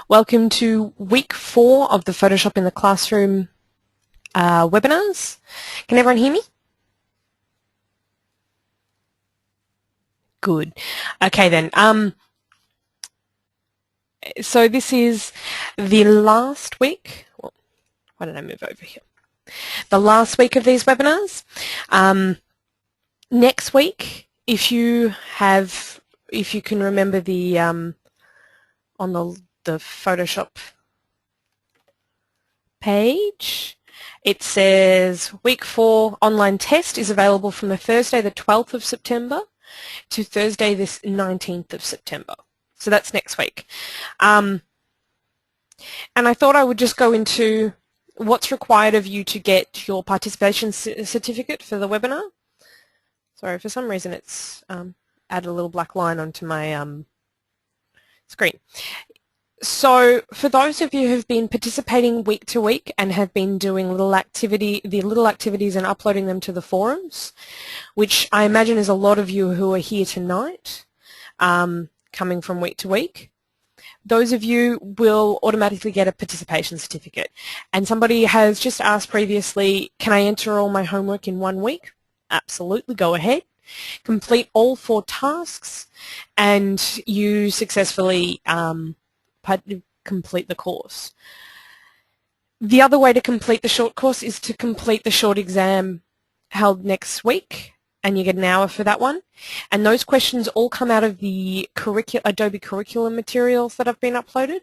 Welcome to week 4 of the Photoshop in the Classroom webinars. Can everyone hear me? Good. Okay then. So this is the last week. Well, why don't I move over here? The last week of these webinars. Next week, if you can remember the on the Photoshop page, it says week 4 online test is available from the Thursday the 12th of September to Thursday this 19th of September. So that's next week. And I thought I would just go into what's required of you to get your participation certificate for the webinar. Sorry, for some reason it's added a little black line onto my screen. So for those of you who have been participating week to week and have been doing the little activities and uploading them to the forums, which I imagine is a lot of you who are here tonight, coming from week to week, those of you will automatically get a participation certificate. And somebody has just asked previously, can I enter all my homework in 1 week? Absolutely, go ahead. Complete all 4 tasks and you successfully complete the course. The other way to complete the short course is to complete the short exam held next week, and you get an hour for that one. And those questions all come out of the Adobe curriculum materials that have been uploaded.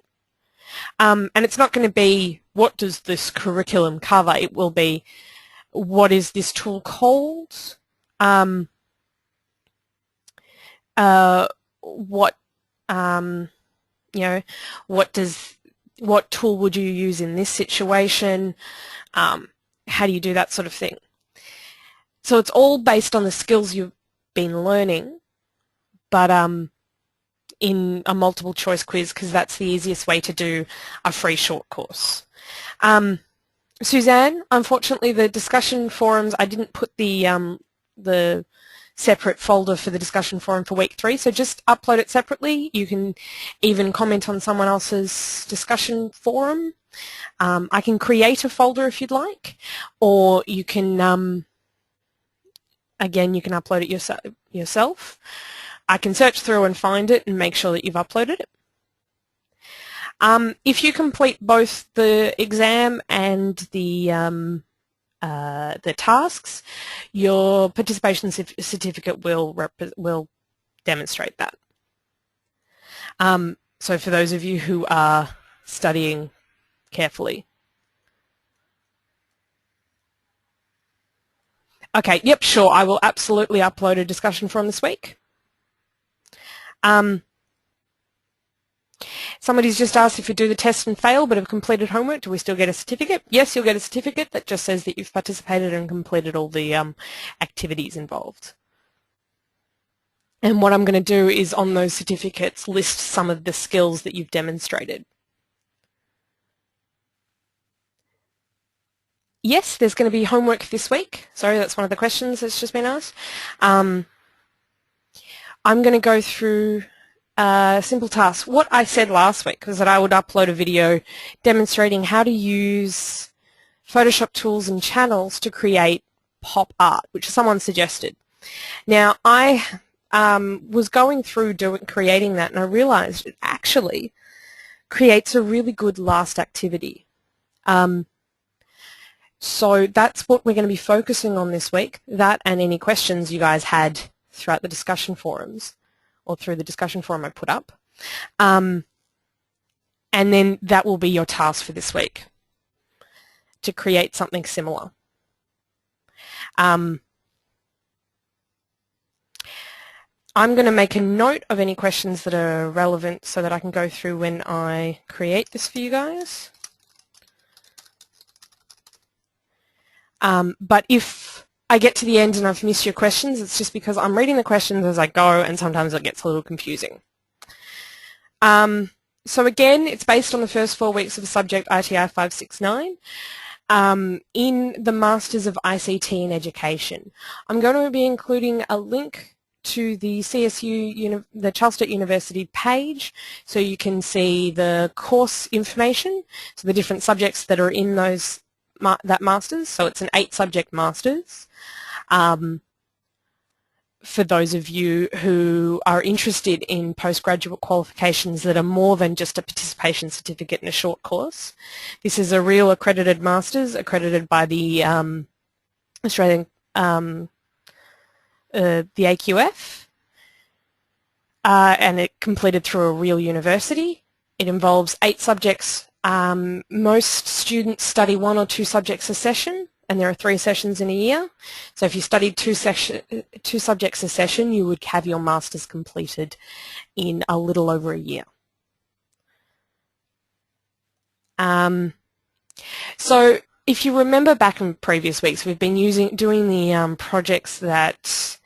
And it's not going to be, what does this curriculum cover? It will be, what is this tool called? What tool would you use in this situation? How do you do that sort of thing? So it's all based on the skills you've been learning, but in a multiple choice quiz, because that's the easiest way to do a free short course. Suzanne, unfortunately the discussion forums, I didn't put the separate folder for the discussion forum for week 3, so just upload it separately. You can even comment on someone else's discussion forum. I can create a folder if you'd like, or you can, again, you can upload it yourself. I can search through and find it and make sure that you've uploaded it. If you complete both the exam and the tasks, your participation certificate will demonstrate that. So for those of you who are studying carefully. Okay, yep, sure, I will absolutely upload a discussion forum this week. Somebody's just asked, if you do the test and fail but have completed homework, do we still get a certificate? Yes, you'll get a certificate that just says that you've participated and completed all the activities involved. And what I'm going to do is on those certificates list some of the skills that you've demonstrated. Yes, there's going to be homework this week. Sorry, that's one of the questions that's just been asked. I'm going to go through simple tasks. What I said last week was that I would upload a video demonstrating how to use Photoshop tools and channels to create pop art, which someone suggested. Now, I was going through creating that, and I realized it actually creates a really good last activity. So that's what we're going to be focusing on this week, that and any questions you guys had throughout the discussion forums, or through the discussion forum I put up. And then that will be your task for this week, to create something similar. I'm going to make a note of any questions that are relevant so that I can go through when I create this for you guys. But if I get to the end and I've missed your questions, it's just because I'm reading the questions as I go, and sometimes it gets a little confusing. So again, it's based on the first 4 weeks of subject ITI 569 in the Masters of ICT in Education. I'm going to be including a link to the CSU, the Charles Sturt University page, so you can see the course information, so the different subjects that are in that Masters. So it's an 8-subject Masters. For those of you who are interested in postgraduate qualifications that are more than just a participation certificate in a short course. This is a real accredited Masters, accredited by the Australian, the AQF, and it completed through a real university. It involves 8 subjects. Most students study 1 or 2 subjects a session, and there are 3 sessions in a year. So if you studied 2 subjects a session, you would have your Masters completed in a little over a year. So if you remember back in previous weeks, we've been doing the projects that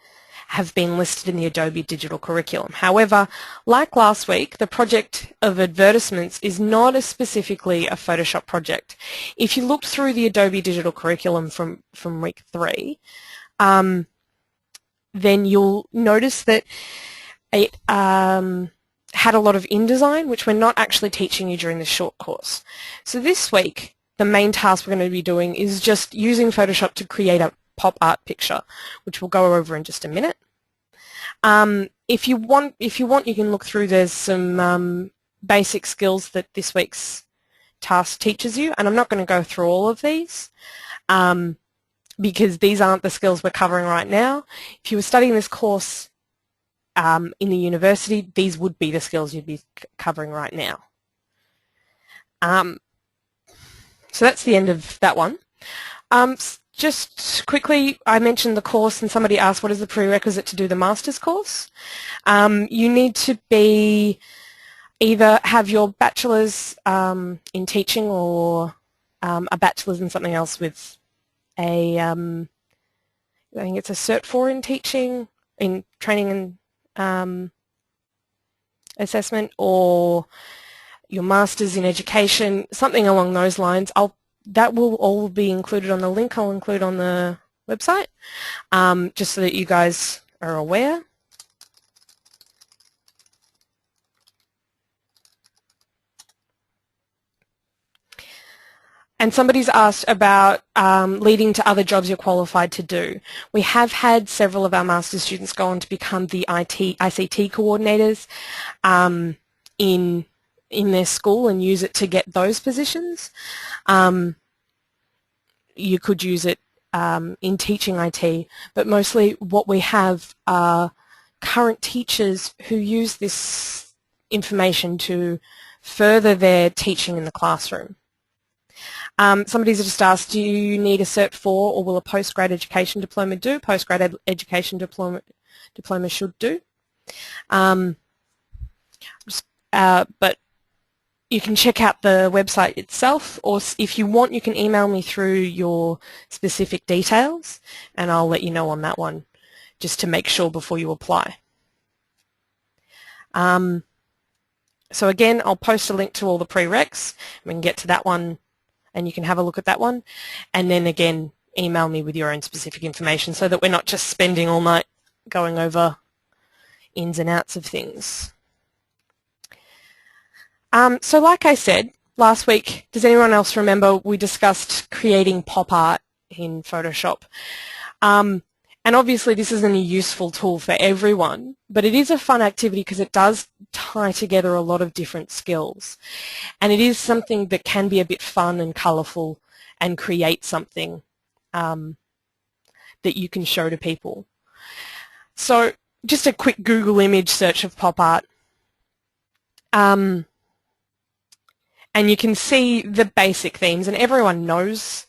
have been listed in the Adobe digital curriculum. However, like last week, the project of advertisements is not specifically a Photoshop project. If you looked through the Adobe digital curriculum from week 3, then you'll notice that it had a lot of InDesign, which we're not actually teaching you during this short course. So this week, the main task we're going to be doing is just using Photoshop to create a pop art picture, which we'll go over in just a minute. If you want, you can look through. There's some basic skills that this week's task teaches you, and I'm not going to go through all of these because these aren't the skills we're covering right now. If you were studying this course in the university, these would be the skills you'd be covering right now. So that's the end of that one. Just quickly, I mentioned the course and somebody asked what is the prerequisite to do the Masters course. You need to either have your bachelor's in teaching or a bachelor's in something else with I think it's a Cert 4 in teaching, in training and assessment, or your Masters in education, something along those lines. That will all be included on the link I'll include on the website, just so that you guys are aware. And somebody's asked about leading to other jobs you're qualified to do. We have had several of our Masters students go on to become the ICT coordinators in their school and use it to get those positions. You could use it in teaching IT, but mostly what we have are current teachers who use this information to further their teaching in the classroom. Somebody's just asked, do you need a Cert 4 or will a postgrad education diploma do? Postgrad education diploma should do. But you can check out the website itself, or if you want, you can email me through your specific details, and I'll let you know on that one, just to make sure before you apply. So again, I'll post a link to all the prereqs. We can get to that one, and you can have a look at that one. And then again, email me with your own specific information so that we're not just spending all night going over ins and outs of things. So like I said last week, does anyone else remember we discussed creating pop art in Photoshop? And obviously this isn't a useful tool for everyone, but it is a fun activity because it does tie together a lot of different skills. And it is something that can be a bit fun and colourful and create something that you can show to people. So just a quick Google image search of pop art. And you can see the basic themes, and everyone knows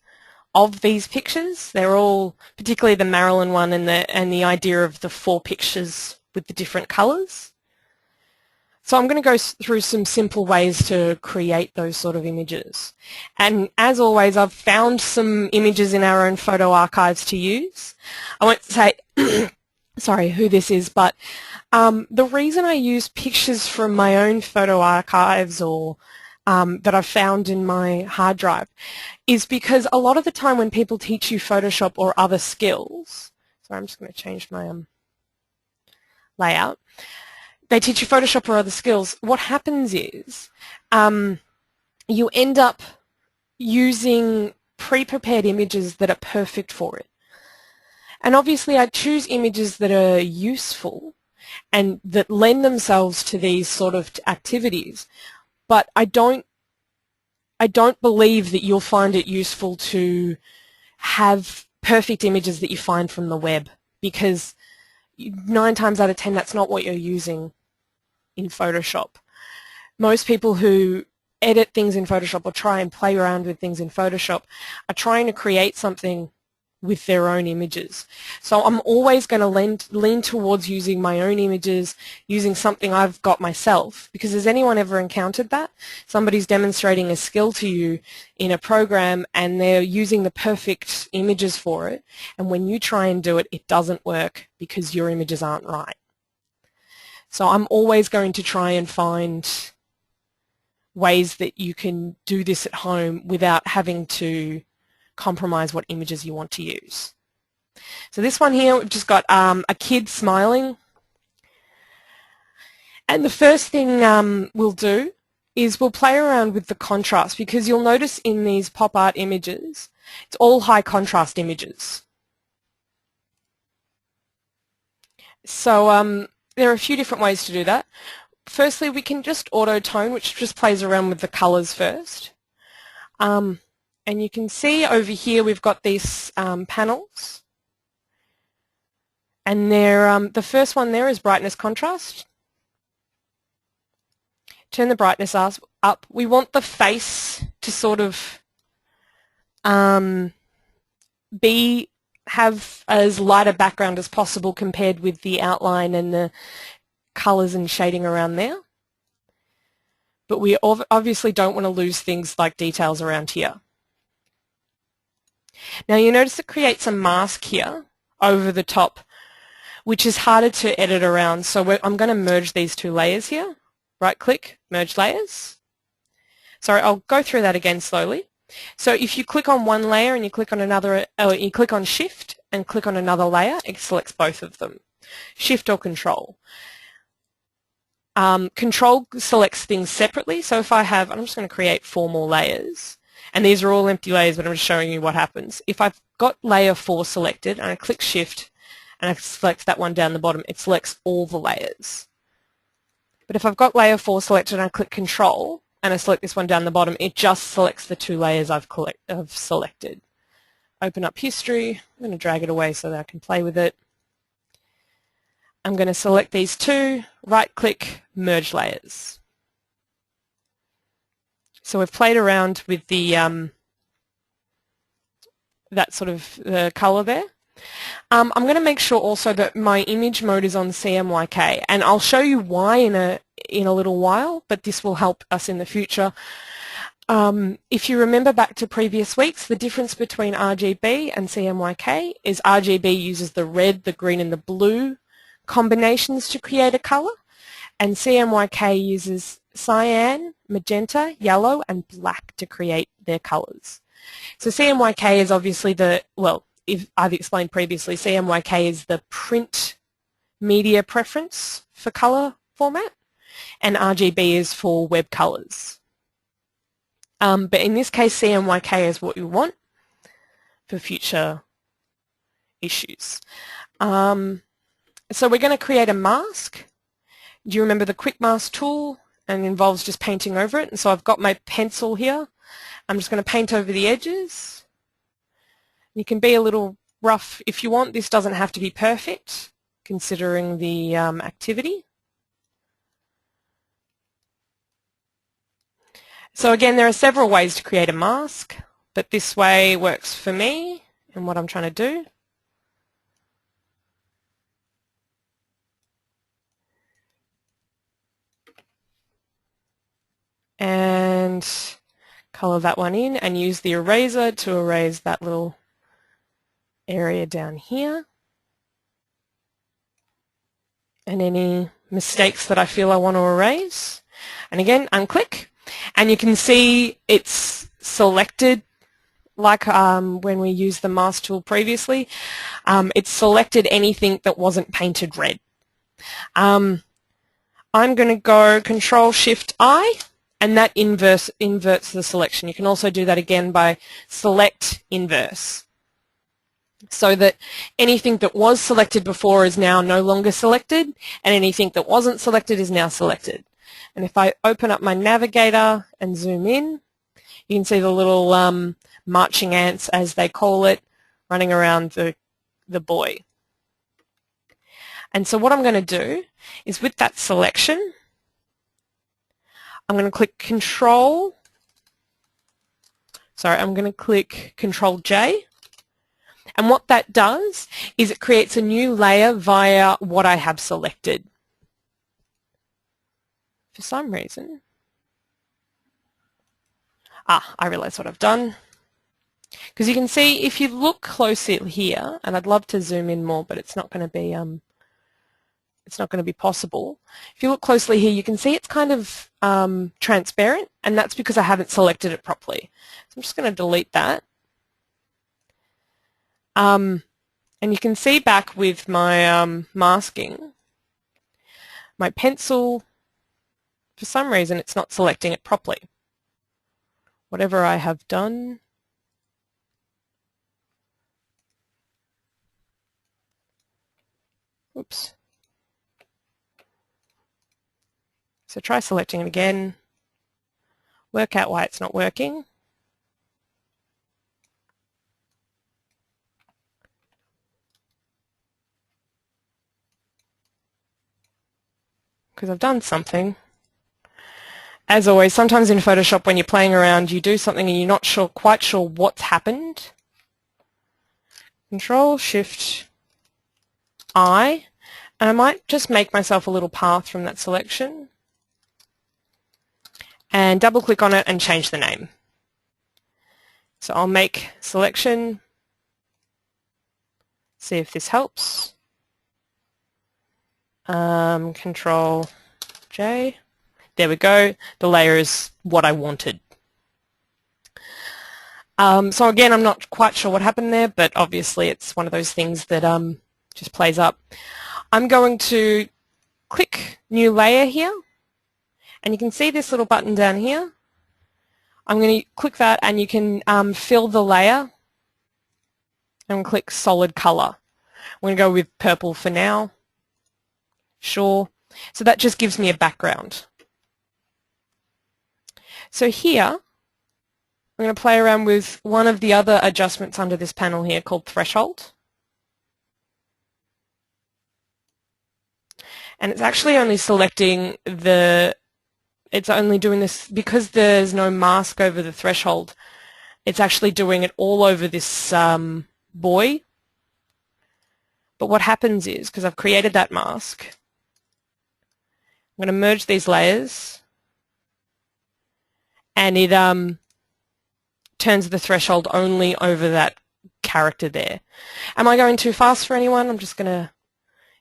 of these pictures. They're all, particularly the Marilyn one and the idea of the 4 pictures with the different colours. So I'm going to go through some simple ways to create those sort of images. And as always, I've found some images in our own photo archives to use. I won't say sorry who this is, but the reason I use pictures from my own photo archives or that I've found in my hard drive is because a lot of the time when people teach you Photoshop or other skills, sorry, I'm just going to change my layout. They teach you Photoshop or other skills. What happens is you end up using pre-prepared images that are perfect for it. And obviously I choose images that are useful and that lend themselves to these sort of activities, but I don't believe that you'll find it useful to have perfect images that you find from the web, because 9 times out of 10 that's not what you're using in Photoshop. Most people who edit things in Photoshop or try and play around with things in Photoshop are trying to create something with their own images. So I'm always going to lean towards using my own images, using something I've got myself, because has anyone ever encountered that? Somebody's demonstrating a skill to you in a program and they're using the perfect images for it, and when you try and do it, it doesn't work because your images aren't right. So I'm always going to try and find ways that you can do this at home without having to compromise what images you want to use. So this one here, we've just got a kid smiling. And the first thing we'll do is we'll play around with the contrast, because you'll notice in these pop art images, it's all high contrast images. So there are a few different ways to do that. Firstly, we can just auto tone, which just plays around with the colors first. And you can see over here we've got these panels, and they're, the first one there is brightness contrast. Turn the brightness up. We want the face to sort of have as light a background as possible compared with the outline and the colors and shading around there. But we obviously don't want to lose things like details around here. Now you notice it creates a mask here over the top, which is harder to edit around. So I'm going to merge these two layers here. Right click, merge layers. Sorry, I'll go through that again slowly. So if you click on one layer and you click on another, you click on Shift and click on another layer, it selects both of them. Shift or Control. Control selects things separately. So if I have, I'm just going to create 4 more layers. And these are all empty layers, but I'm just showing you what happens. If I've got layer 4 selected and I click Shift and I select that one down the bottom, it selects all the layers. But if I've got layer 4 selected and I click Control and I select this one down the bottom, it just selects the 2 layers I've selected. Open up history. I'm going to drag it away so that I can play with it. I'm going to select these 2, right click, merge layers. So we've played around with the that sort of color there. I'm going to make sure also that my image mode is on CMYK, and I'll show you why in a little while, but this will help us in the future. If you remember back to previous weeks, the difference between RGB and CMYK is RGB uses the red, the green and the blue combinations to create a color, and CMYK uses cyan, magenta, yellow and black to create their colors. So CMYK is obviously if I've explained previously, CMYK is the print media preference for color format, and RGB is for web colors. But in this case, CMYK is what you want for future issues. So we're going to create a mask. Do you remember the quick mask tool? And it involves just painting over it. And so I've got my pencil here. I'm just going to paint over the edges. You can be a little rough if you want. This doesn't have to be perfect, considering the activity. So again, there are several ways to create a mask, but this way works for me and what I'm trying to do. And color that one in and use the eraser to erase that little area down here. And any mistakes that I feel I want to erase. And again, unclick. And you can see it's selected like when we used the mask tool previously. It's selected anything that wasn't painted red. I'm going to go Control-Shift-I, and that inverts the selection. You can also do that again by Select Inverse, so that anything that was selected before is now no longer selected, and anything that wasn't selected is now selected. And if I open up my navigator and zoom in, you can see the little marching ants, as they call it, running around the buoy. And so what I'm going to do is, with that selection, I'm going to click Control J, and what that does is it creates a new layer via what I have selected. For some reason, I realize what I've done. Because you can see, if you look closely here, and I'd love to zoom in more, but it's not going to be possible. If you look closely here, you can see it's kind of transparent, and that's because I haven't selected it properly. So I'm just going to delete that. And you can see back with my masking, my pencil, for some reason it's not selecting it properly. Whatever I have done. Oops. So try selecting it again. Work out why it's not working. Because I've done something. As always, sometimes in Photoshop when you're playing around, you do something and you're not quite sure what's happened. Control-Shift-I, and I might just make myself a little path from that selection and double click on it and change the name. So I'll make selection, see if this helps. Control J. There we go. The layer is what I wanted. So again, I'm not quite sure what happened there, but obviously it's one of those things that just plays up. I'm going to click New Layer here, and you can see this little button down here. I'm going to click that, and you can fill the layer, and click Solid Color. I'm going to go with purple for now. Sure. So that just gives me a background. So here, I'm going to play around with one of the other adjustments under this panel here called Threshold. And it's actually only selecting it's only doing this because there's no mask over the threshold. It's actually doing it all over this buoy. But what happens is, because I've created that mask, I'm going to merge these layers, and it turns the threshold only over that character there. Am I going too fast for anyone? I'm just going to...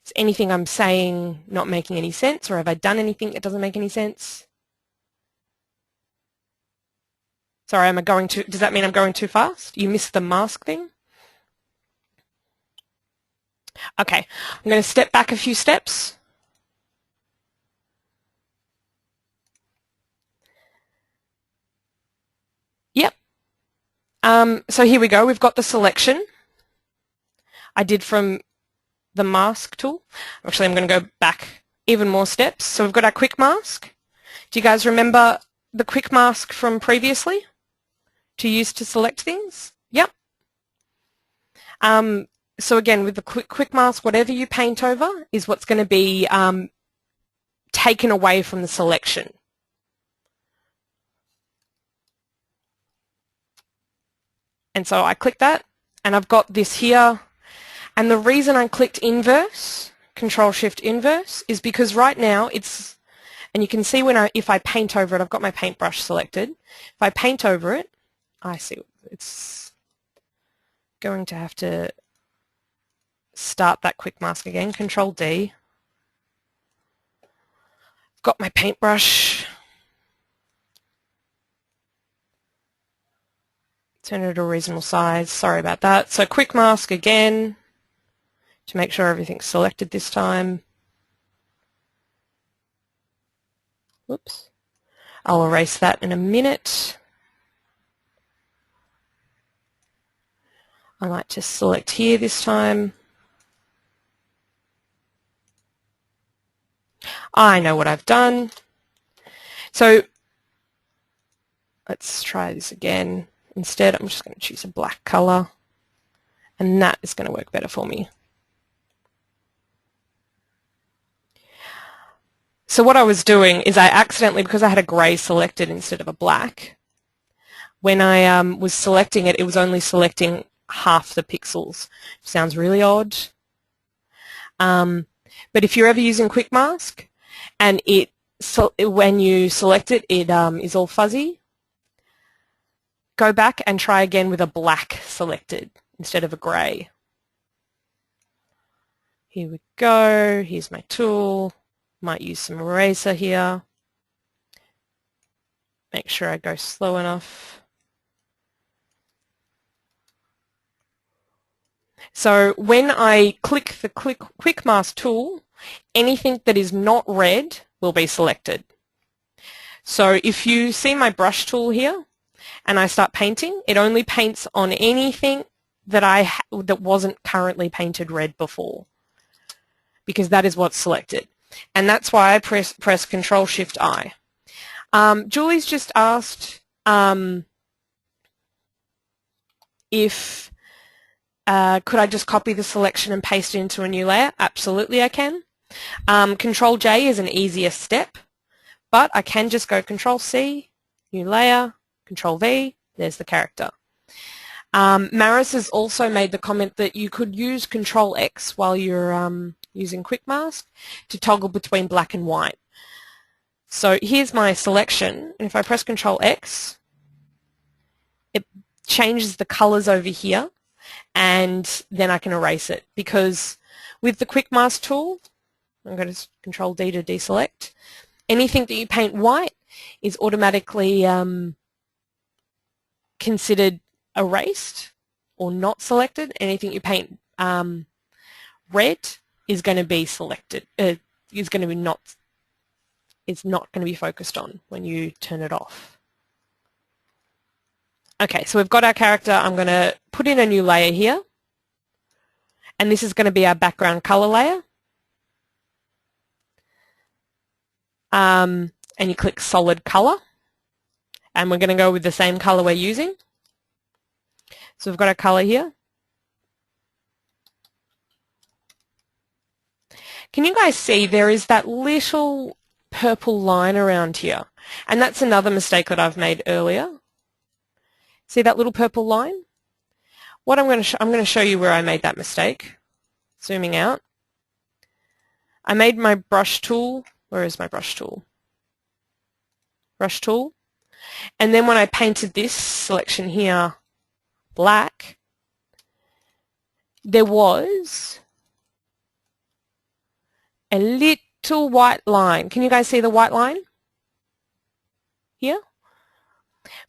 Is anything I'm saying not making any sense, or have I done anything that doesn't make any sense? Sorry, does that mean I'm going too fast? You missed the mask thing? Okay, I'm going to step back a few steps. Yep. So here we go. We've got the selection I did from the mask tool. Actually, I'm going to go back even more steps. So we've got our quick mask. Do you guys remember the quick mask from previously to use to select things? Yep. So again, with the quick mask, whatever you paint over is what's going to be taken away from the selection. And so I click that, and I've got this here. And the reason I clicked inverse, Control-Shift Inverse, is because right now it's, and you can see if I paint over it, I've got my paintbrush selected. If I paint over it, I see it's going to have to start that quick mask again, Control-D. Got my paintbrush. Turn it to a reasonable size. Sorry about that. So quick mask again to make sure everything's selected this time. Whoops. I'll erase that in a minute. I might just select here this time. I know what I've done. So let's try this again. Instead, I'm just going to choose a black color, and that is going to work better for me. So what I was doing is I accidentally, because I had a grey selected instead of a black, when I was selecting it, it was only selecting half the pixels. Sounds really odd. But if you're ever using Quick Mask and when you select it, it is all fuzzy, go back and try again with a black selected instead of a grey. Here we go. Here's my tool. Might use some eraser here. Make sure I go slow enough. So when I click the Quick Mask tool, anything that is not red will be selected. So if you see my brush tool here and I start painting, it only paints on anything that that wasn't currently painted red before, because that is what's selected. And that's why I press Control-Shift-I. Julie's just asked if could I just copy the selection and paste it into a new layer? Absolutely I can. Control-J is an easier step, but I can just go Control-C, new layer, Control-V, there's the character. Maris has also made the comment that you could use Control-X while you're using Quick Mask to toggle between black and white. So here's my selection, and if I press Control-X, it changes the colors over here, and then I can erase it, because with the Quick Mask tool, I'm going to Control-D to deselect, anything that you paint white is automatically considered erased or not selected. Anything you paint red is going to be selected, is not going to be focused on when you turn it off. Okay, so we've got our character. I'm going to put in a new layer here, and this is going to be our background color layer. And you click solid color, and we're going to go with the same color we're using. So we've got our color here. Can you guys see there is that little purple line around here? And that's another mistake that I've made earlier. See that little purple line? What I'm going to show you where I made that mistake. Zooming out. I made my brush tool. Where is my brush tool? Brush tool. And then when I painted this selection here black, there was a little white line. Can you guys see the white line here?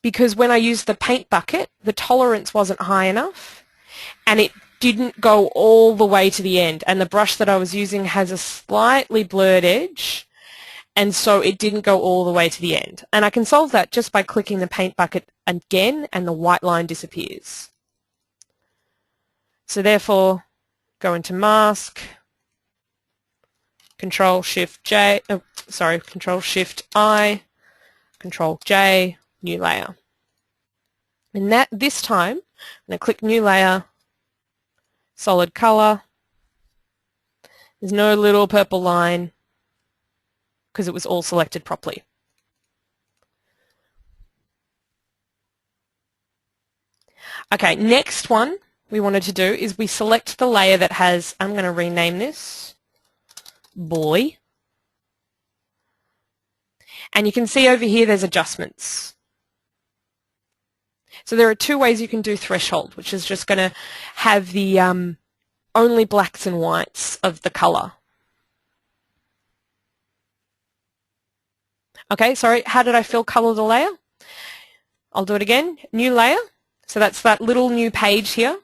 Because when I used the paint bucket, the tolerance wasn't high enough, and it didn't go all the way to the end. And the brush that I was using has a slightly blurred edge, and so it didn't go all the way to the end. And I can solve that just by clicking the paint bucket again, and the white line disappears. So go into Mask, Control-Shift-J, Control-Shift-I, Control-J, new layer. And this time, I'm going to click new layer, solid color. There's no little purple line because it was all selected properly. Okay, next one we wanted to do is we select the layer that has, I'm going to rename this, boy. And you can see over here there's adjustments. So there are two ways you can do threshold, which is just going to have the only blacks and whites of the color. Okay, sorry, how did I fill color the layer? I'll do it again. New layer. So that's that little new page here.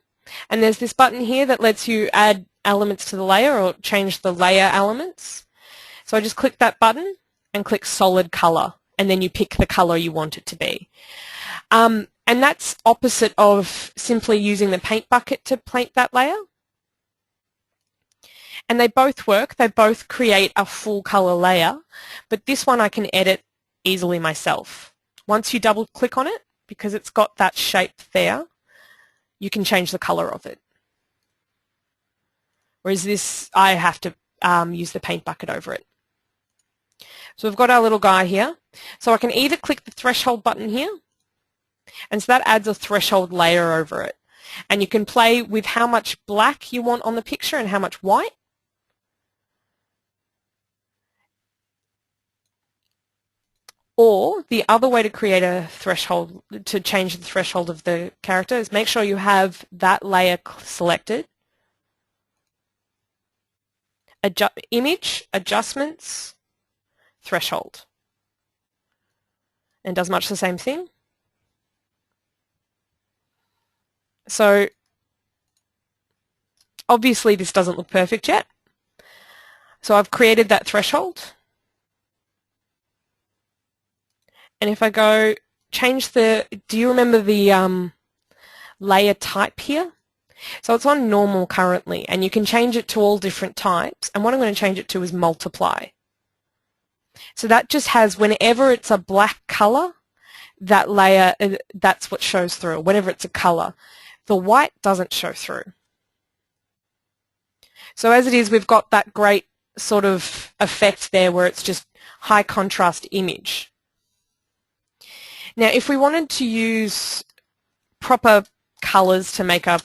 And there's this button here that lets you add elements to the layer or change the layer elements. So I just click that button, and click solid color, and then you pick the color you want it to be. And that's opposite of simply using the paint bucket to paint that layer. And they both work. They both create a full color layer, but this one I can edit easily myself. Once you double click on it, because it's got that shape there, you can change the color of it. Whereas this, I have to use the paint bucket over it. So we've got our little guy here. So I can either click the threshold button here, and so that adds a threshold layer over it. And you can play with how much black you want on the picture and how much white. Or the other way to create a threshold, to change the threshold of the character, is make sure you have that layer selected. Image, adjustments, threshold. And does much the same thing. So obviously this doesn't look perfect yet. So I've created that threshold. And if I go change the, do you remember the layer type here? So it's on normal currently, and you can change it to all different types. And what I'm going to change it to is multiply. So that just has, whenever it's a black color, that layer, that's what shows through, whenever it's a color. The white doesn't show through. So as it is, we've got that great sort of effect there where it's just high contrast image. Now, if we wanted to use proper colors to make a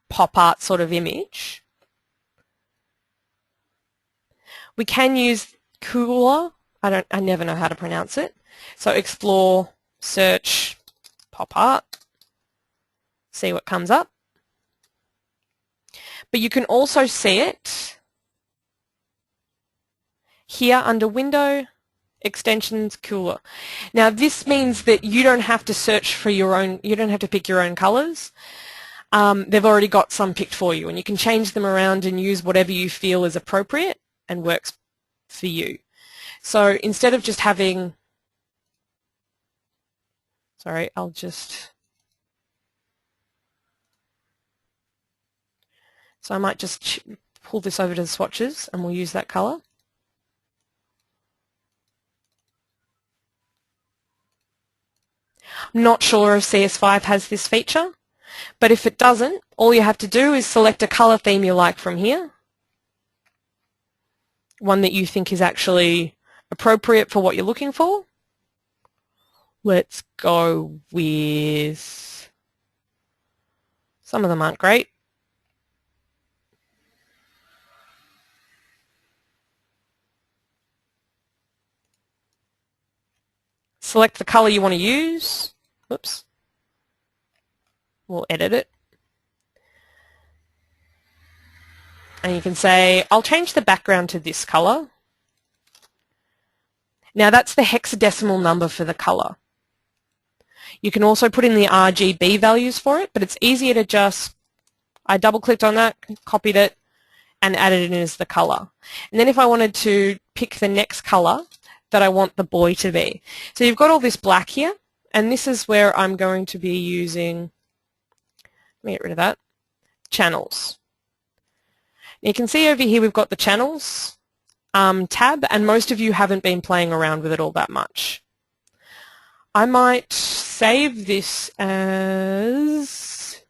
pop art sort of image, we can use cooler. I never know how to pronounce it. So explore, search, pop art, see what comes up. But you can also see it here under Window, Extensions, Cooler. Now this means that you don't have to search for your own, you don't have to pick your own colors. They've already got some picked for you, and you can change them around and use whatever you feel is appropriate and works for you. So instead of just having, sorry, I'll just, so I might just pull this over to the swatches and we'll use that color. I'm not sure if CS5 has this feature, but if it doesn't, all you have to do is select a color theme you like from here, one that you think is actually appropriate for what you're looking for. Let's go with, some of them aren't great. Select the color you want to use. Oops. We'll edit it. And you can say, I'll change the background to this color. Now that's the hexadecimal number for the color. You can also put in the RGB values for it, but it's easier to just, I double-clicked on that, copied it, and added it in as the color. And then if I wanted to pick the next color that I want the boy to be. So you've got all this black here, and this is where I'm going to be using, let me get rid of that, channels. You can see over here we've got the channels tab, and most of you haven't been playing around with it all that much. I might save this as,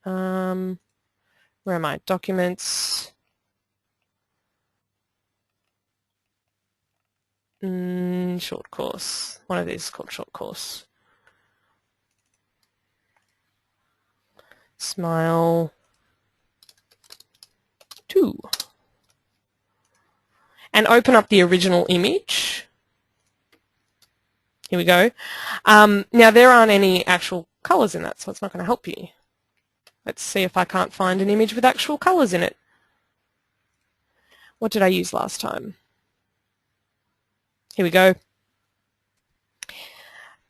where am I? Documents. Short course. One of these is called short course. Smile 2. And open up the original image. Here we go. Now there aren't any actual colors in that, so it's not going to help you. Let's see if I can't find an image with actual colors in it. What did I use last time? Here we go.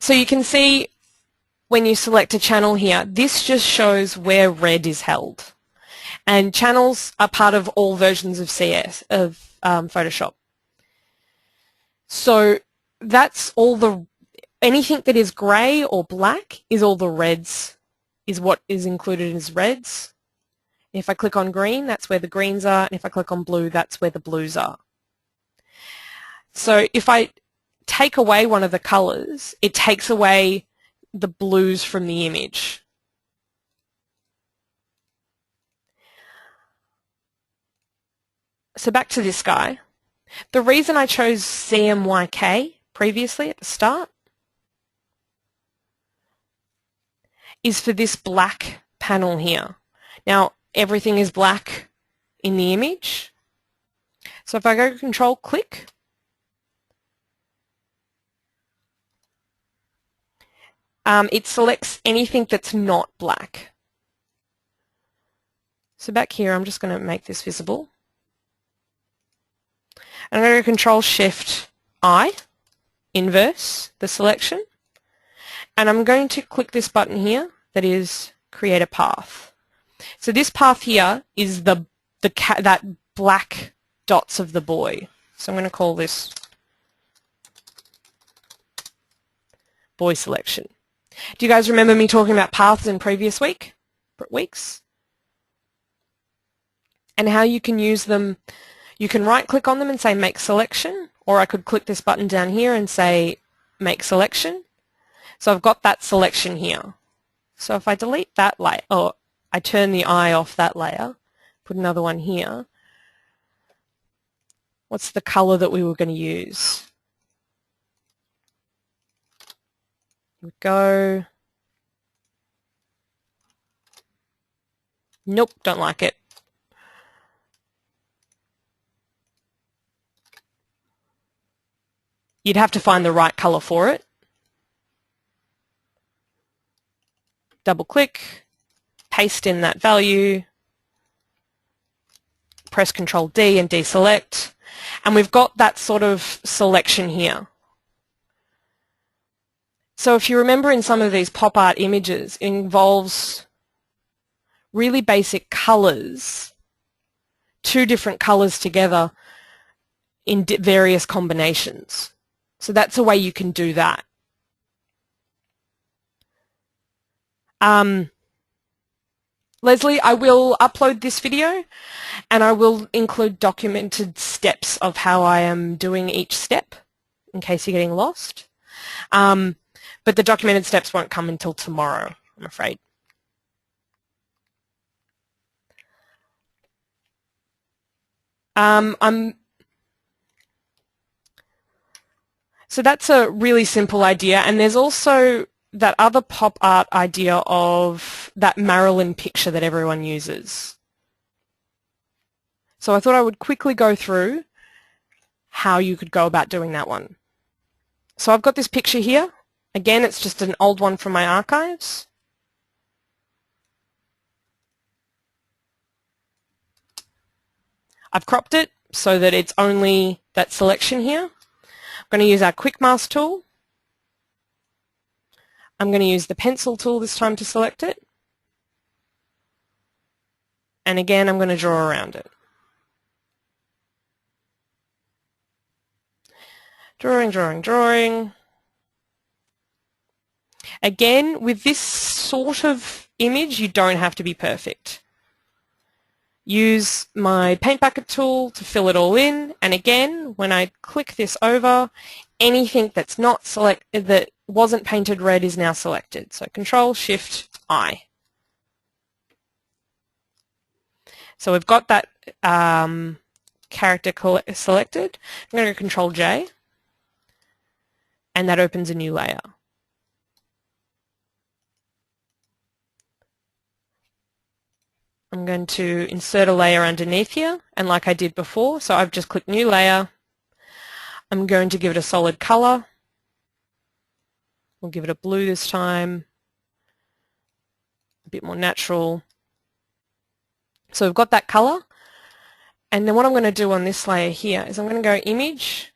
So you can see when you select a channel here, this just shows where red is held. And channels are part of all versions of CS, of Photoshop. So that's all anything that is grey or black is all the reds, is what is included as reds. If I click on green, that's where the greens are, and if I click on blue, that's where the blues are. So if I take away one of the colours, it takes away the blues from the image. So back to this guy. The reason I chose CMYK previously at the start is for this black panel here. Now, everything is black in the image. So if I go Control click, it selects anything that's not black. So back here, I'm just going to make this visible. And I'm going to Control Shift I, inverse the selection. And I'm going to click this button here that is Create a Path. So this path here is that black dots of the boy. So I'm going to call this boy selection. Do you guys remember me talking about paths in previous weeks? And how you can use them? You can right click on them and say make selection, or I could click this button down here and say make selection. So I've got that selection here. So if I delete that layer, or I turn the eye off that layer, put another one here, what's the color that we were going to use? Here we go. Nope, don't like it. You'd have to find the right color for it. Double click, paste in that value, press Control D and deselect, and we've got that sort of selection here. So if you remember in some of these pop art images, it involves really basic colors, two different colors together in various combinations. So that's a way you can do that. Leslie, I will upload this video and I will include documented steps of how I am doing each step in case you're getting lost. But the documented steps won't come until tomorrow, I'm afraid. So that's a really simple idea, and there's also that other pop art idea of that Marilyn picture that everyone uses. So I thought I would quickly go through how you could go about doing that one. So I've got this picture here. Again, it's just an old one from my archives. I've cropped it so that it's only that selection here. I'm going to use our Quick Mask tool. I'm going to use the pencil tool this time to select it. And again, I'm going to draw around it. Drawing, drawing, drawing. Again, with this sort of image, you don't have to be perfect. Use my paint bucket tool to fill it all in, and again, when I click this over, anything that's not that wasn't painted red is now selected. So Control Shift I. So we've got that character selected. I'm going to go Control J, and that opens a new layer. I'm going to insert a layer underneath here, and like I did before, so I've just clicked New Layer. I'm going to give it a solid color. We'll give it a blue this time, a bit more natural. So we've got that color, and then what I'm going to do on this layer here is I'm going to go Image,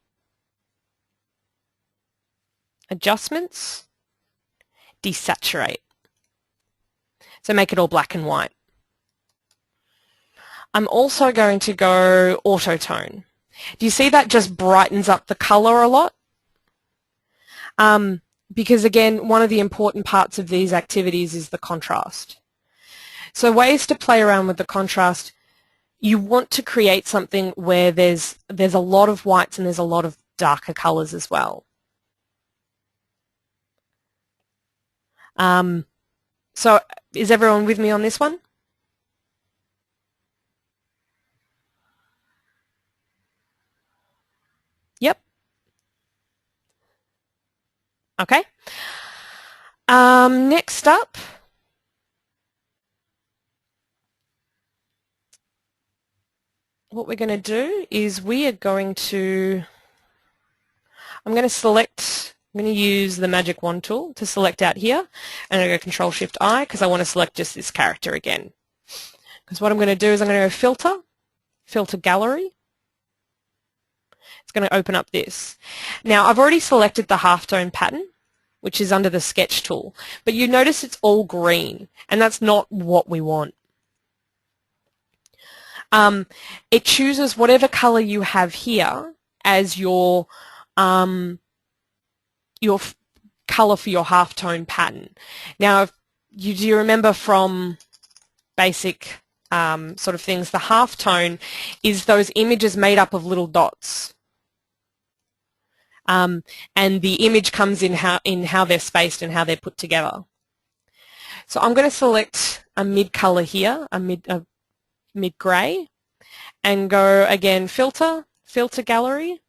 Adjustments, Desaturate. So make it all black and white. I'm also going to go Auto Tone. Do you see that just brightens up the color a lot? Because again, one of the important parts of these activities is the contrast. So ways to play around with the contrast, you want to create something where there's a lot of whites and there's a lot of darker colors as well. So is everyone with me on this one? Yep. Okay. Next up, what we're going to do is I'm going to use the magic wand tool to select out here, and I'm going to go Control-Shift-I because I want to select just this character again. Because what I'm going to do is I'm going to go Filter, Filter Gallery. It's going to open up this. Now I've already selected the halftone pattern, which is under the Sketch tool, but you notice it's all green, and that's not what we want. It chooses whatever color you have here as your color for your halftone pattern. Now, do you remember from basic sort of things, the halftone is those images made up of little dots. And the image comes in how they're spaced and how they're put together. So I'm going to select a mid color here, a mid grey, and go again Filter, Filter Gallery.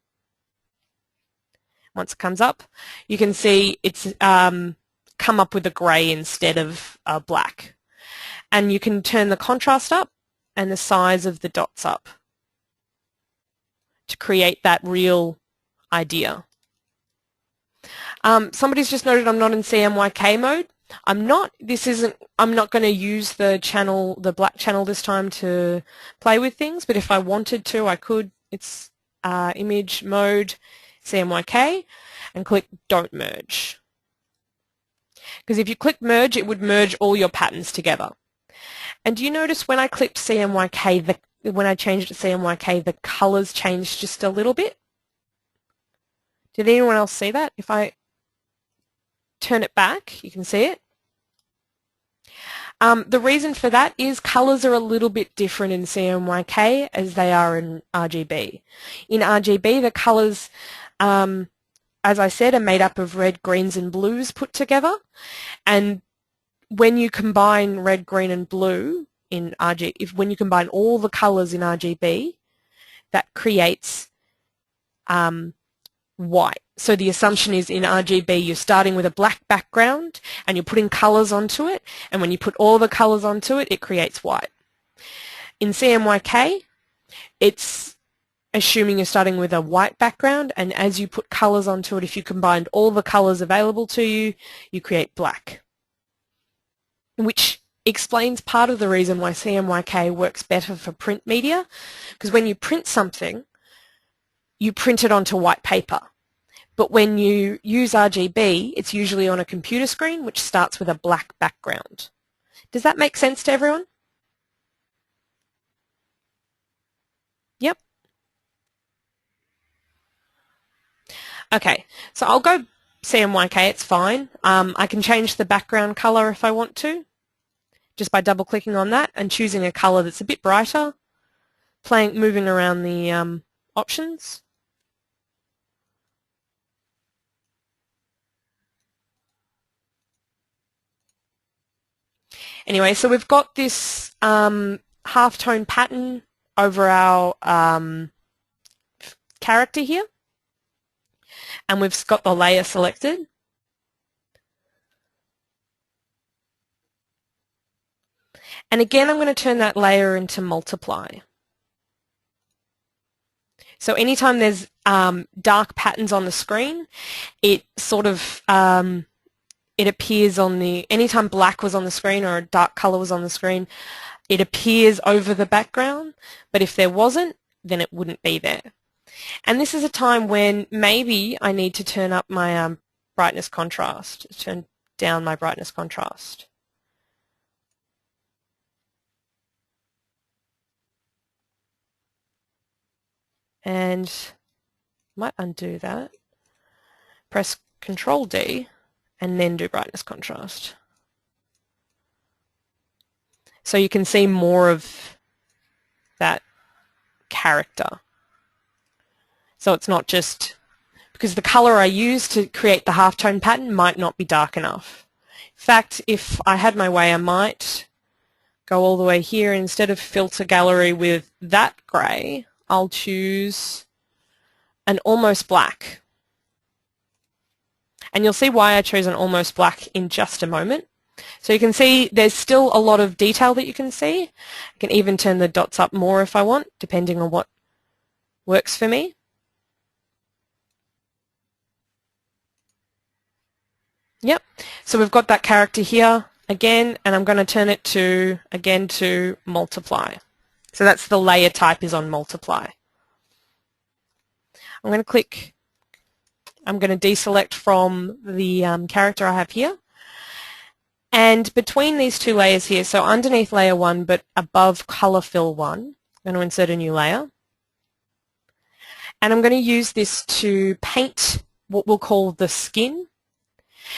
Once it comes up, you can see it's come up with a grey instead of black. And you can turn the contrast up and the size of the dots up to create that real idea. Somebody's just noted I'm not in CMYK mode. I'm not going to use the black channel this time to play with things, but if I wanted to, I could. It's image mode, CMYK, and click Don't Merge. Because if you click Merge, it would merge all your patterns together. And do you notice when I clicked CMYK, when I changed it to CMYK, the colors changed just a little bit? Did anyone else see that? If I turn it back, you can see it. The reason for that is colors are a little bit different in CMYK as they are in RGB. In RGB, the colors, as I said, are made up of red, greens, and blues put together. And when you combine red, green, and blue in when you combine all the colors in RGB, that creates white. So the assumption is in RGB you're starting with a black background and you're putting colors onto it, and when you put all the colors onto it, it creates white. In CMYK, it's assuming you're starting with a white background, and as you put colors onto it, if you combined all the colors available to you, you create black. Which explains part of the reason why CMYK works better for print media, because when you print something, you print it onto white paper. But when you use RGB, it's usually on a computer screen, which starts with a black background. Does that make sense to everyone? Yep. Okay, so I'll go CMYK, it's fine. I can change the background color if I want to, just by double-clicking on that and choosing a color that's a bit brighter, moving around the options. Anyway, so we've got this halftone pattern over our character here, and we've got the layer selected. And again, I'm going to turn that layer into multiply. So anytime there's dark patterns on the screen, it sort of it appears on anytime black was on the screen or a dark color was on the screen, it appears over the background, but if there wasn't, then it wouldn't be there. And this is a time when maybe I need to turn up my brightness contrast, turn down my brightness contrast. and might undo that. Press Control D and then do brightness contrast. So you can see more of that character. So it's not just because the color I use to create the halftone pattern might not be dark enough. In fact, if I had my way, I might go all the way here. Instead of filter gallery with that grey, I'll choose an almost black. And you'll see why I chose an almost black in just a moment. So you can see there's still a lot of detail that you can see. I can even turn the dots up more if I want, depending on what works for me. Yep, so we've got that character here again, and I'm going to turn it to, again, to multiply. So that's the layer type is on multiply. I'm going to deselect from the character I have here. And between these two layers here, so underneath layer 1 but above color fill 1, I'm going to insert a new layer. And I'm going to use this to paint what we'll call the skin.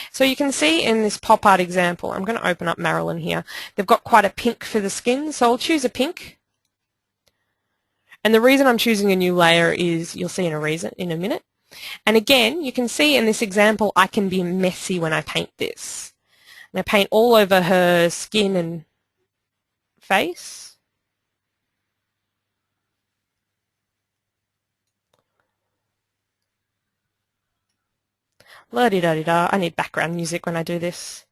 So you can see in this pop art example, I'm going to open up Marilyn here, they've got quite a pink for the skin, so I'll choose a pink. And the reason I'm choosing a new layer is, you'll see in a minute. And again, you can see in this example, I can be messy when I paint this. And I paint all over her skin and face. La-di-da-di-da. I need background music when I do this.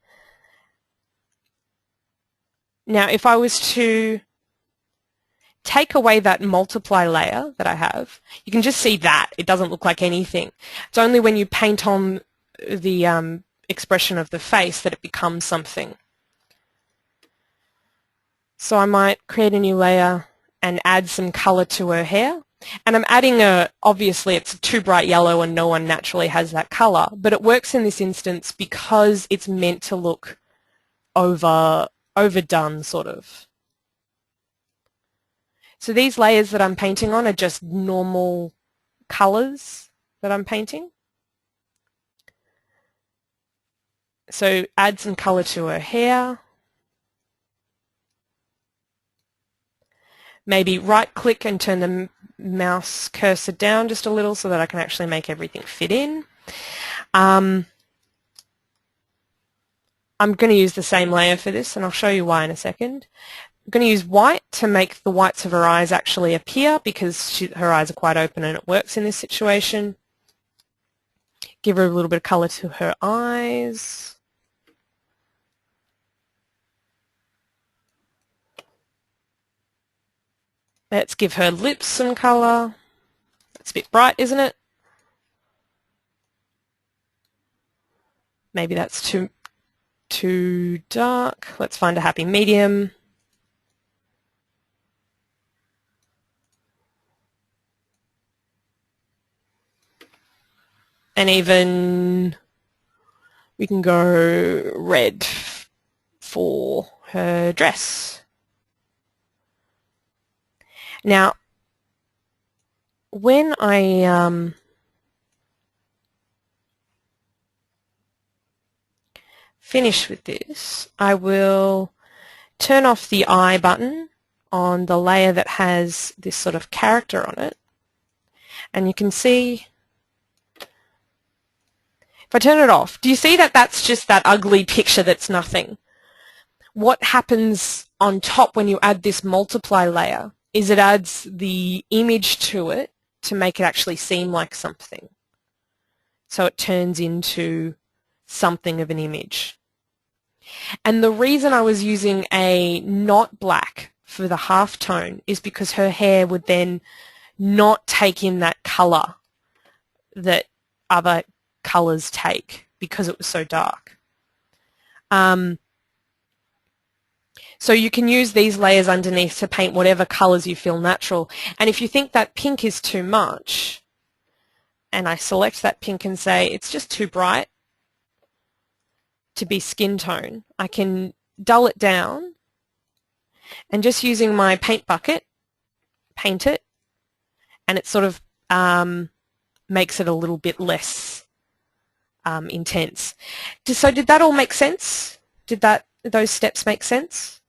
Now, if I was to take away that multiply layer that I have, you can just see that. It doesn't look like anything. It's only when you paint on the expression of the face that it becomes something. So I might create a new layer and add some color to her hair. And I'm adding obviously it's a too bright yellow and no one naturally has that color, but it works in this instance because it's meant to look overdone, sort of. So these layers that I'm painting on are just normal colors that I'm painting. So add some color to her hair. Maybe right-click and turn the mouse cursor down just a little so that I can actually make everything fit in. I'm going to use the same layer for this, and I'll show you why in a second. I'm going to use white to make the whites of her eyes actually appear because her eyes are quite open and it works in this situation. Give her a little bit of color to her eyes. Let's give her lips some color. It's a bit bright, isn't it? Maybe that's too dark. Let's find a happy medium. And even we can go red for her dress. Now, when I finish with this, I will turn off the eye button on the layer that has this sort of character on it. And you can see, if I turn it off, do you see that that's just that ugly picture that's nothing? What happens on top when you add this multiply layer is it adds the image to it to make it actually seem like something. So it turns into something of an image. And the reason I was using a not black for the halftone is because her hair would then not take in that color that other colors take because it was so dark. So you can use these layers underneath to paint whatever colors you feel natural. And if you think that pink is too much, and I select that pink and say it's just too bright to be skin tone, I can dull it down and just using my paint bucket, paint it, and it sort of makes it a little bit less intense. So did that all make sense? Did those steps make sense?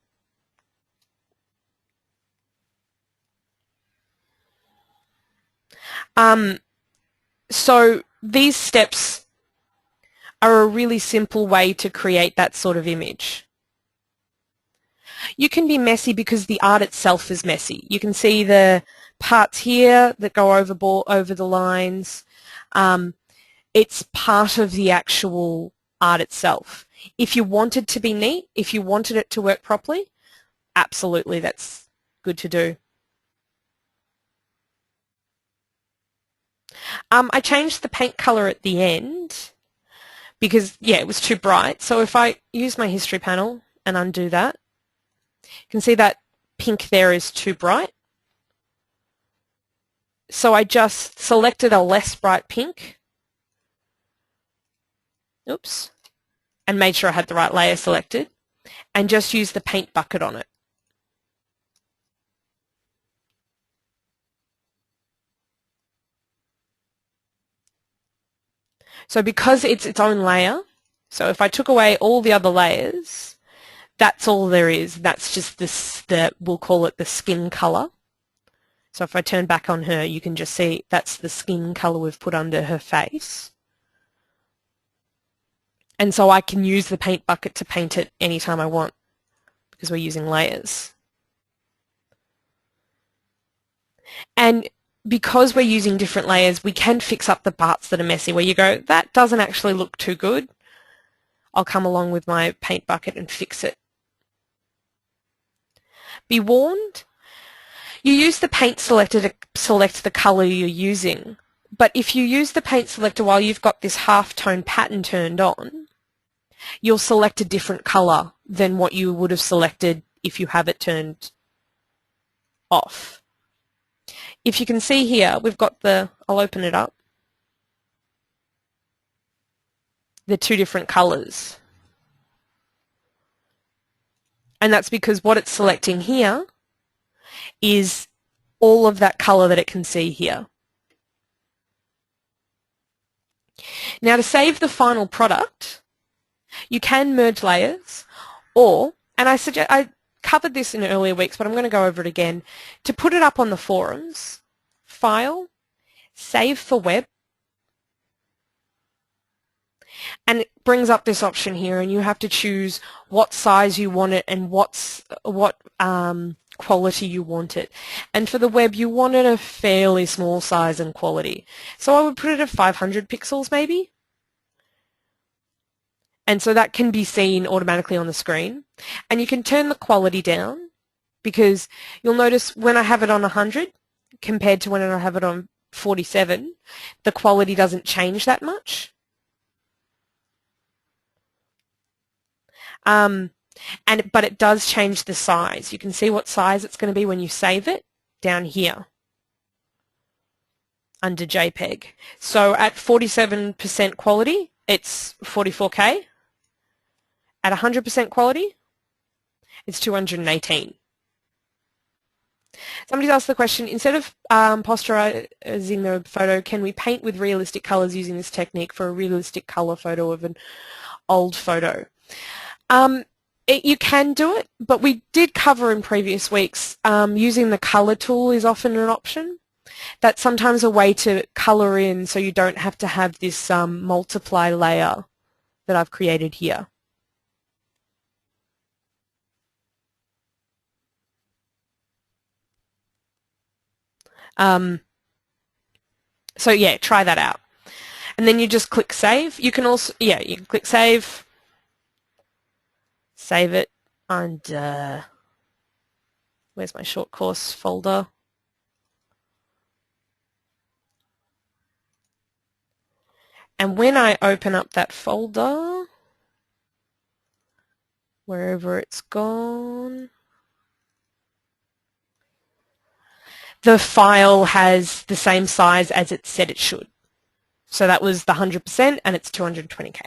So these steps are a really simple way to create that sort of image. You can be messy because the art itself is messy. You can see the parts here that go over the lines. It's part of the actual art itself. If you want it to be neat, if you wanted it to work properly, absolutely that's good to do. I changed the paint color at the end because, yeah, it was too bright. So if I use my history panel and undo that, you can see that pink there is too bright. So I just selected a less bright pink. Oops. And made sure I had the right layer selected and just used the paint bucket on it. So because it's its own layer, so if I took away all the other layers, that's all there is. That's just this, we'll call it the skin color. So if I turn back on her, you can just see that's the skin color we've put under her face. And so I can use the paint bucket to paint it anytime I want because we're using layers. And because we're using different layers, we can fix up the parts that are messy where you go, that doesn't actually look too good. I'll come along with my paint bucket and fix it. Be warned, you use the paint selector to select the color you're using. But if you use the paint selector while you've got this halftone pattern turned on, you'll select a different color than what you would have selected if you have it turned off. If you can see here, we've got I'll open it up, the two different colors. And that's because what it's selecting here is all of that color that it can see here. Now to save the final product, you can merge layers or, and I covered this in earlier weeks, but I'm going to go over it again, to put it up on the forums, File, Save for Web, and it brings up this option here and you have to choose what size you want it and what quality you want it. And for the web you want it a fairly small size and quality. So I would put it at 500 pixels maybe. And so that can be seen automatically on the screen. And you can turn the quality down because you'll notice when I have it on 100 compared to when I have it on 47, the quality doesn't change that much. But it does change the size. You can see what size it's going to be when you save it down here under JPEG. So at 47% quality, it's 44K. At 100% quality, it's 218. Somebody's asked the question, instead of posterizing the photo, can we paint with realistic colors using this technique for a realistic color photo of an old photo? You can do it, but we did cover in previous weeks using the color tool is often an option. That's sometimes a way to color in so you don't have to have this multiply layer that I've created here. So yeah, try that out. And then you just click save. You can also, yeah, you can click save. Save it and where's my short course folder? And when I open up that folder, wherever it's gone, the file has the same size as it said it should. So that was the 100% and it's 220K.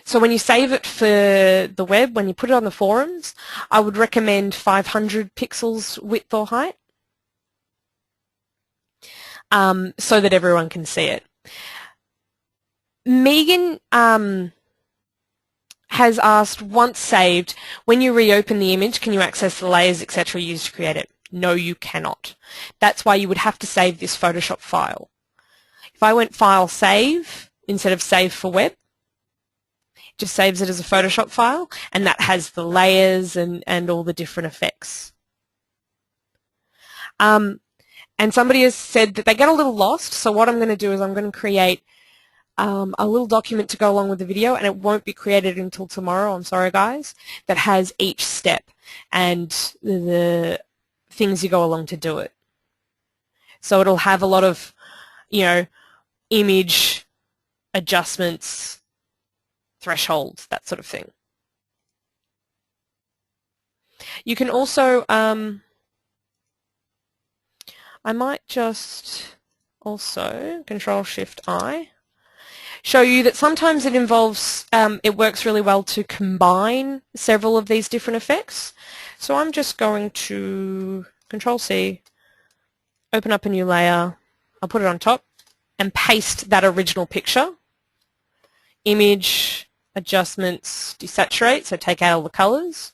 So when you save it for the web, when you put it on the forums, I would recommend 500 pixels width or height so that everyone can see it. Megan has asked, once saved, when you reopen the image, can you access the layers, etc. used to create it? No, you cannot. That's why you would have to save this Photoshop file. If I went File, Save, instead of Save for Web, it just saves it as a Photoshop file, and that has the layers and all the different effects. And somebody has said that they get a little lost, so what I'm going to do is I'm going to create a little document to go along with the video, and it won't be created until tomorrow, I'm sorry guys, that has each step and the things you go along to do it. So it'll have a lot of, you know, image adjustments, thresholds, that sort of thing. You can also, I might just also Control-Shift-I, show you that sometimes it involves, it works really well to combine several of these different effects. So I'm just going to Control-C, open up a new layer, I'll put it on top, and paste that original picture. Image, adjustments, desaturate, so take out all the colors.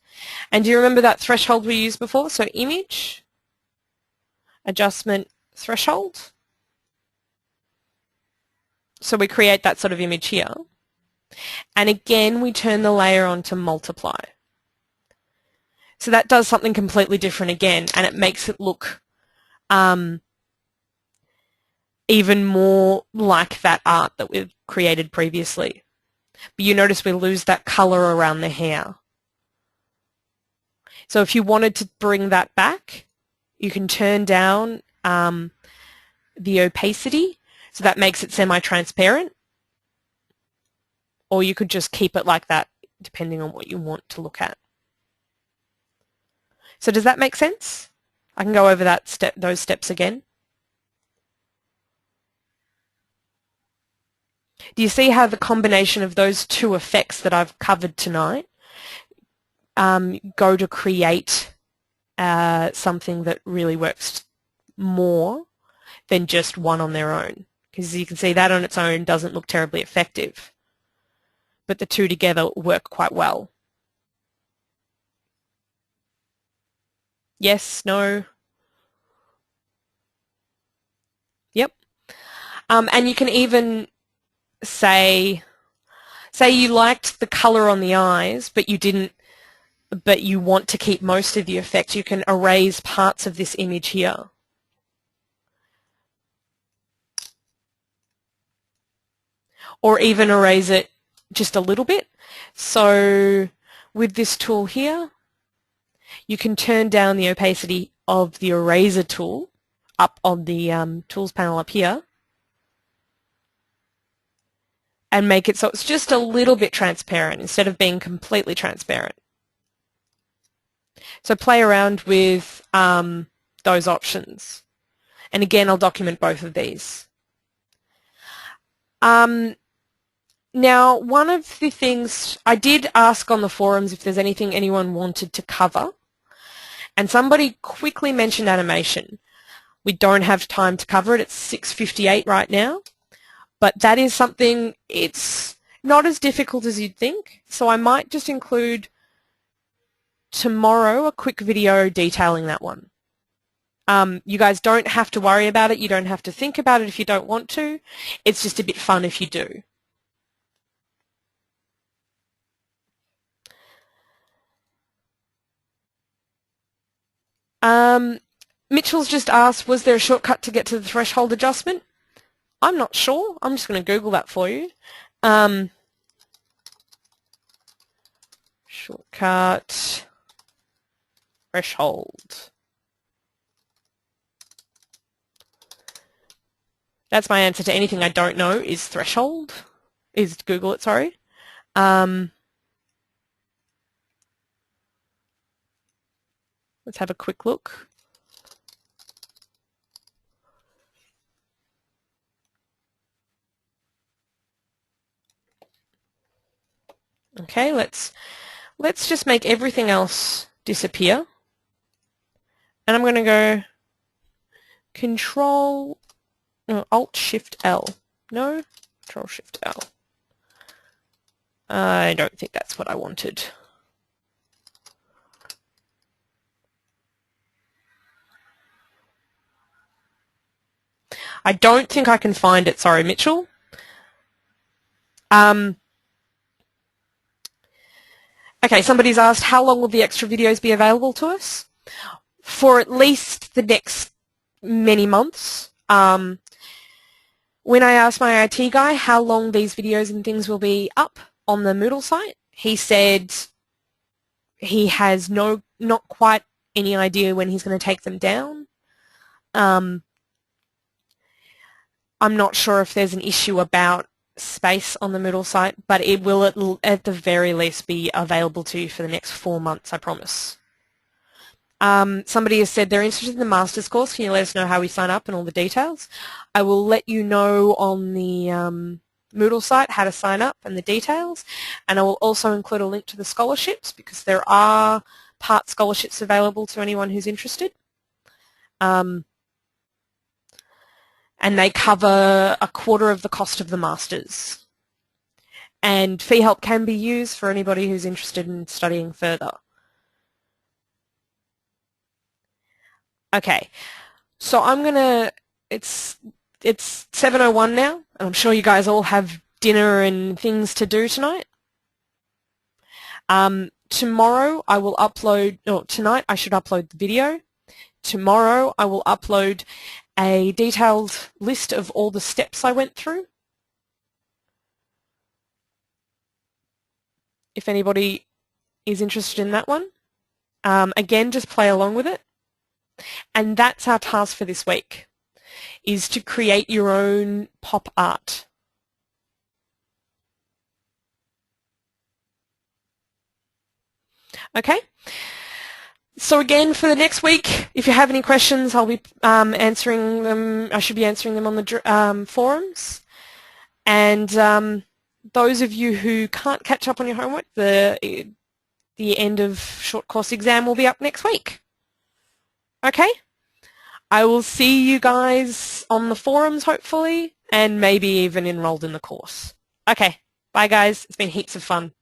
And do you remember that threshold we used before? So image, adjustment, threshold. So we create that sort of image here. And again, we turn the layer on to multiply. So that does something completely different again, and it makes it look even more like that art that we've created previously. But you notice we lose that color around the hair. So if you wanted to bring that back, you can turn down the opacity, so that makes it semi-transparent, or you could just keep it like that depending on what you want to look at. So does that make sense? I can go over those steps again. Do you see how the combination of those two effects that I've covered tonight go to create something that really works more than just one on their own? Because you can see that on its own doesn't look terribly effective, but the two together work quite well. Yes, no? Yep. And you can even say you liked the color on the eyes, but you want to keep most of the effect. You can erase parts of this image here. Or even erase it just a little bit. So with this tool here, you can turn down the opacity of the eraser tool up on the tools panel up here and make it so it's just a little bit transparent instead of being completely transparent. So play around with those options. And again, I'll document both of these. Now, one of the things I did ask on the forums if there's anything anyone wanted to cover, and somebody quickly mentioned animation. We don't have time to cover it. It's 6:58 right now, but that is something, it's not as difficult as you'd think, so I might just include tomorrow a quick video detailing that one. You guys don't have to worry about it. You don't have to think about it if you don't want to. It's just a bit fun if you do. Mitchell's just asked, was there a shortcut to get to the threshold adjustment? I'm not sure. I'm just going to Google that for you. Shortcut threshold. That's my answer to anything I don't know is threshold. Is Google it, sorry. Let's have a quick look. Okay, let's just make everything else disappear. And I'm going to go Alt-Shift-L. No? Control-Shift-L. I don't think that's what I wanted. I don't think I can find it. Sorry, Mitchell. Okay, somebody's asked, how long will the extra videos be available to us? For at least the next many months. When I asked my IT guy how long these videos and things will be up on the Moodle site, he said he has not quite any idea when he's going to take them down. I'm not sure if there's an issue about space on the Moodle site, but it will at the very least be available to you for the next 4 months, I promise. Somebody has said they're interested in the master's course. Can you let us know how we sign up and all the details? I will let you know on the Moodle site how to sign up and the details, and I will also include a link to the scholarships because there are part scholarships available to anyone who's interested. And they cover a quarter of the cost of the masters. And fee help can be used for anybody who's interested in studying further. Okay, so I'm gonna, it's 7:01 now, and I'm sure you guys all have dinner and things to do tonight. Tomorrow I will upload, no, tonight I should upload the video. Tomorrow I will upload a detailed list of all the steps I went through. If anybody is interested in that one. Again, just play along with it. And that's our task for this week, is to create your own pop art. Okay? So again, for the next week, if you have any questions, I'll be answering them. I should be answering them on the forums. And those of you who can't catch up on your homework, the end of short course exam will be up next week. Okay? I will see you guys on the forums, hopefully, and maybe even enrolled in the course. Okay. Bye, guys. It's been heaps of fun.